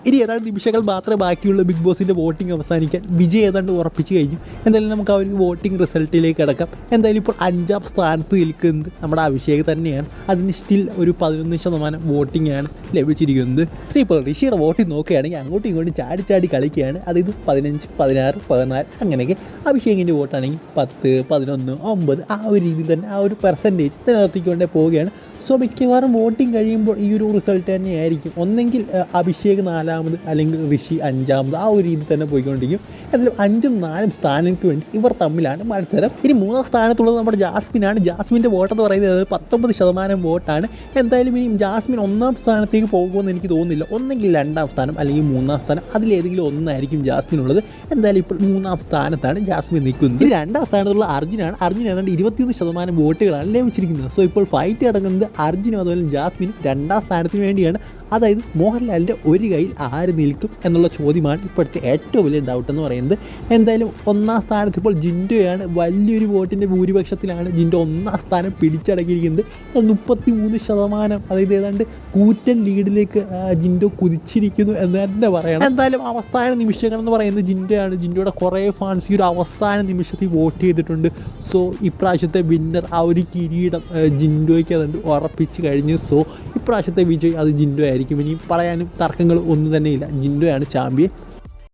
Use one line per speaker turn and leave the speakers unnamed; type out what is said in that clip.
ഇനി ഏതാണ്ട് നിമിഷങ്ങൾ മാത്രമേ ബാക്കിയുള്ള ബിഗ് ബോസിൻ്റെ വോട്ടിംഗ് അവസാനിക്കാൻ. വിജയ് ഏതാണ്ട് ഉറപ്പിച്ച് കഴിഞ്ഞു. എന്തായാലും നമുക്ക് ആ ഒരു വോട്ടിംഗ് റിസൾട്ടിലേക്ക് കിടക്കാം. എന്തായാലും ഇപ്പോൾ 5ാം സ്ഥാനത്ത് നിൽക്കുന്നത് നമ്മുടെ അഭിഷേക് തന്നെയാണ്. അതിന് സ്റ്റിൽ ഒരു 11% വോട്ടിംഗ് ആണ് ലഭിച്ചിരിക്കുന്നത്. സോ ഇപ്പോൾ ഋഷിയുടെ വോട്ടിംഗ് നോക്കുകയാണെങ്കിൽ അങ്ങോട്ടും ഇങ്ങോട്ടും ചാടി ചാടി കളിക്കുകയാണ്. അതായത് 15, 16, 14 അങ്ങനെയൊക്കെ. അഭിഷേകിൻ്റെ വോട്ടാണെങ്കിൽ 10, 11, 9 ആ ഒരു രീതിയിൽ തന്നെ ആ ഒരു പെർസെൻറ്റേജ് നിലനിർത്തിക്കൊണ്ടേ പോവുകയാണ്. സോ മിക്കവാറും വോട്ടിംഗ് കഴിയുമ്പോൾ ഈ ഒരു റിസൾട്ട് തന്നെയായിരിക്കും. ഒന്നെങ്കിൽ അഭിഷേക് 4ാമത് അല്ലെങ്കിൽ ഋഷി 5ാമത് ആ ഒരു രീതിയിൽ തന്നെ പോയിക്കൊണ്ടിരിക്കും. എന്തായാലും 5ഉം 4ഉം സ്ഥാനങ്ങൾക്ക് വേണ്ടി ഇവർ തമ്മിലാണ് മത്സരം. ഇനി 3ാം സ്ഥാനത്തുള്ളത് നമ്മുടെ ജാസ്മിനാണ്. ജാസ്മിൻ്റെ വോട്ടെന്ന് പറയുന്നത് 19% വോട്ടാണ്. എന്തായാലും ഇനി ജാസ്മിൻ 1ാം സ്ഥാനത്തേക്ക് പോകുമെന്ന് എനിക്ക് തോന്നുന്നില്ല. ഒന്നെങ്കിൽ 2ാം സ്ഥാനം അല്ലെങ്കിൽ 3ാം സ്ഥാനം അതിലേതെങ്കിലും ഒന്നായിരിക്കും ജാസ്മിനുള്ളത്. എന്തായാലും ഇപ്പോൾ 3ാം സ്ഥാനത്താണ് ജാസ്മിൻ നിൽക്കുന്നത്. 2ാം സ്ഥാനത്തുള്ള അർജുനാണ്. അർജുൻ ഏതാണ്ട് 21% വോട്ടുകളാണ് ലഭിച്ചിരിക്കുന്നത്. സോ ഇപ്പോൾ ഫൈറ്റ് നടക്കുന്നത് അർജുനും അതുപോലെ ജാസ്മിനും 2ാം സ്ഥാനത്തിന് വേണ്ടിയാണ്. അതായത് മോഹൻലാലിൻ്റെ ഒരു കയ്യിൽ ആര് നിൽക്കും എന്നുള്ള ചോദ്യമാണ് ഇപ്പോഴത്തെ ഏറ്റവും വലിയ ഡൗട്ട് എന്ന് പറയുന്നത്. എന്തായാലും 1ാം സ്ഥാനത്ത് ഇപ്പോൾ ജിൻഡോയാണ്. വലിയൊരു വോട്ടിൻ്റെ ഭൂരിപക്ഷത്തിലാണ് ജിൻഡോ 1ാം സ്ഥാനം പിടിച്ചടക്കിയിരിക്കുന്നത്. 33%, അതായത് ഏതാണ്ട് കൂറ്റൻ ലീഡിലേക്ക് ജിൻഡോ കുതിച്ചിരിക്കുന്നു എന്ന് തന്നെ പറയണം. എന്തായാലും അവസാന നിമിഷങ്ങൾ എന്ന് പറയുന്നത് ജിൻഡോയാണ്. ജിൻഡോയുടെ കുറേ ഫാൻസ് ഈ ഒരു അവസാന നിമിഷത്തിൽ വോട്ട് ചെയ്തിട്ടുണ്ട്. സോ ഇപ്രാവശ്യത്തെ വിന്നർ ആ ഒരു കിരീടം ജിൻഡോയ്ക്ക് അതുകൊണ്ട് ഉറപ്പിച്ച് കഴിഞ്ഞു. സോ ഇപ്രാവശ്യത്തെ വിജയ് അത് ജിൻഡോ ആയിരിക്കും. ഇനി പറയാനും തർക്കങ്ങൾ ഒന്നും തന്നെയില്ല. ജിൻഡോയാണ് ചാമ്പ്യൻ.